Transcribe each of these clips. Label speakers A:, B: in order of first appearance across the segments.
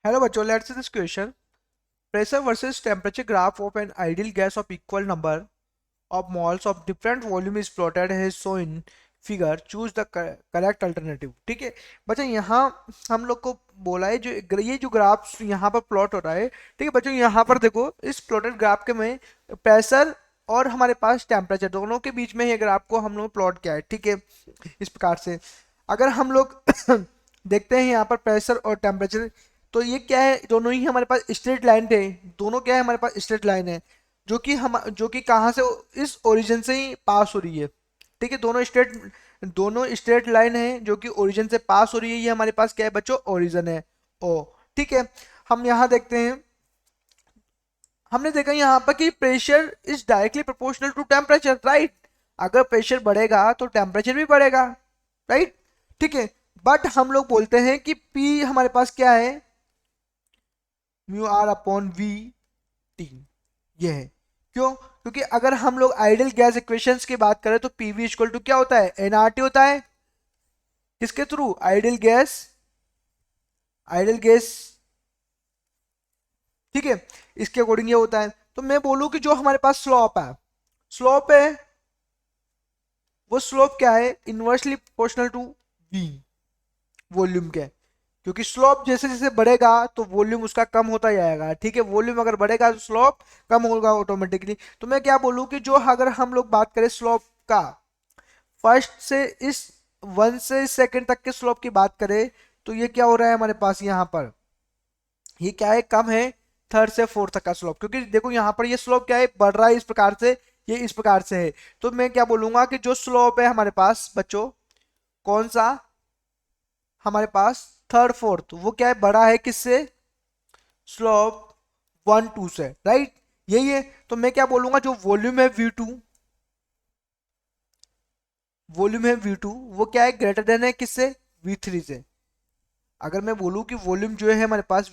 A: Hello बच्चों, let's see this question. Pressure versus temperature graph of an ideal gas of equal number of moles of different volume is plotted as shown in figure. Choose the correct alternative. ठीक है बच्चों, यहाँ हम लोग को बोला है ये जो ग्राफ यहाँ पर प्लॉट हो रहा है। ठीक है बच्चों, यहाँ पर देखो इस प्लॉटेड ग्राफ के में प्रेशर और हमारे पास टेम्परेचर दोनों के बीच में ये ग्राफ को हम लोग प्लॉट किया है। ठीक है, इस प्रकार से अगर हम लोग देखते हैं यहाँ पर प्रेशर और टेम्परेचर, तो ये क्या है, दोनों ही हमारे पास स्ट्रेट लाइन थे। दोनों क्या है, हमारे पास स्ट्रेट लाइन है जो कि कहाँ से, इस ओरिजिन से ही पास हो रही है। ठीक है, दोनों स्ट्रेट लाइन है जो कि ओरिजिन से पास हो रही है। ये हमारे पास क्या है बच्चों, ओरिजिन है ओ। ठीक है, हम यहाँ देखते हैं, हमने देखा यहाँ पर कि pressure is directly proportional to temperature, right. अगर प्रेशर बढ़ेगा तो टेम्परेचर भी बढ़ेगा, राइट। ठीक है, बट हम लोग बोलते हैं कि P हमारे पास क्या है, mu R upon V T, ये है। क्यों? क्योंकि अगर हम लोग आइडियल गैस इक्वेशंस की बात करें तो पीवी इक्वल टू क्या होता है, एनआरटी होता है। किसके थ्रू, आइडियल गैस। ठीक है, इसके अकॉर्डिंग ये होता है। तो मैं बोलूं कि जो हमारे पास स्लोप है वो स्लोप क्या है, inversely proportional to V, volume के। क्योंकि स्लोप जैसे जैसे बढ़ेगा तो वॉल्यूम उसका कम होता जाएगा। ठीक है, वॉल्यूम अगर बढ़ेगा तो स्लोप कम होगा ऑटोमेटिकली। तो मैं क्या बोलूं कि जो अगर हम लोग बात करें स्लोप का, फर्स्ट से इस 1 से सेकंड तक के स्लोप की बात करें, तो ये क्या हो रहा है हमारे पास यहाँ पर, ये क्या है, कम है थर्ड से फोर्थ तक का स्लोप। क्योंकि देखो यहाँ पर ये स्लोप क्या है, बढ़ रहा है इस प्रकार से, ये इस प्रकार से है। तो मैं क्या बोलूंगा कि जो स्लोप है हमारे पास बच्चों, कौन सा, हमारे पास थर्ड फोर्थ, वो क्या है, बड़ा है किससे, स्लोप 1 2 से, राइट। यही है। तो मैं क्या बोलूंगा, जो वॉल्यूम है V2 वो क्या है, ग्रेटर देन है किससे, V3 से। अगर मैं बोलूं कि वॉल्यूम जो है हमारे पास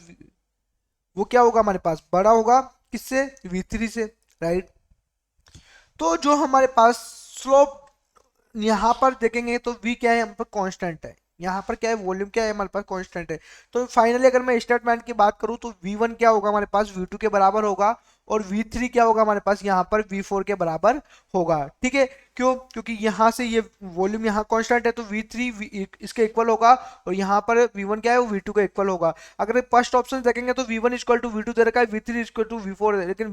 A: वो क्या होगा, हमारे पास बड़ा होगा किससे, V3 से, राइट। तो जो हमारे पास स्लोप यहाँ पर देखेंगे तो V क्या है, हम पर कांस्टेंट है। यहाँ पर क्या है, वॉल्यूम क्या है, हमारे पास कांस्टेंट है। तो फाइनली अगर मैं स्टेटमेंट की बात करूँ तो V1 क्या होगा हमारे पास, V2 के बराबर होगा। और V3 क्या होगा हमारे पास, यहाँ पर V4 के बराबर होगा। ठीक है, क्यों? क्योंकि यहाँ से ये वॉल्यूम यहाँ कांस्टेंट है तो V3 इसके इक्वल होगा। और यहाँ पर V1 क्या है, वो V2 का इक्वल होगा। अगर फर्स्ट ऑप्शन देखेंगे तो V1 इक्वल टू V2 दे रखा है, V3 इक्वल टू V4 है, लेकिन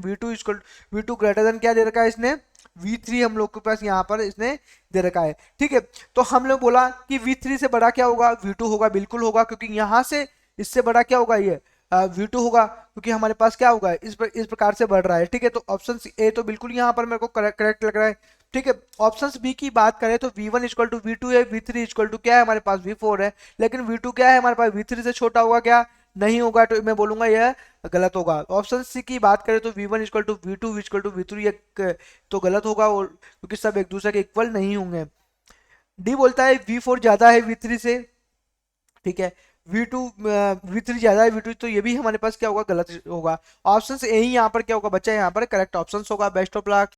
A: V2 ग्रेटर देन क्या दे रखा है इसने, V3 हम लोग के पास यहाँ पर इसने दे रखा है। ठीक है, तो हमने बोला कि V3 से बड़ा क्या होगा, V2 होगा, बिल्कुल होगा। क्योंकि यहाँ से इससे बड़ा क्या होगा, ये V2 होगा। क्योंकि हमारे पास क्या होगा, इस प्रकार से बढ़ रहा है। ठीक है, तो ऑप्शन ए तो बिल्कुल यहाँ पर मेरे को करेक्ट लग रहा है। ठीक है, ऑप्शन बी की बात करें तो V1 इक्वल टू V2 है, V3 इक्वल टू क्या है हमारे पास, V4 है। लेकिन V2 क्या है हमारे पास, V3 से छोटा होगा क्या, नहीं होगा। तो मैं बोलूंगा यह गलत होगा। ऑप्शन सी की बात करें तो V1 equal to V2 equal to V3 ये तो गलत होगा, और क्योंकि सब एक दूसरे के इक्वल नहीं होंगे। डी बोलता है V4 ज्यादा है V3 से। ठीक है, V3 ज्यादा है V2, तो ये भी हमारे पास क्या होगा, गलत होगा। ऑप्शन ए ही यहाँ पर क्या होगा बच्चा, यहाँ पर करेक्ट ऑप्शन होगा। Best of luck.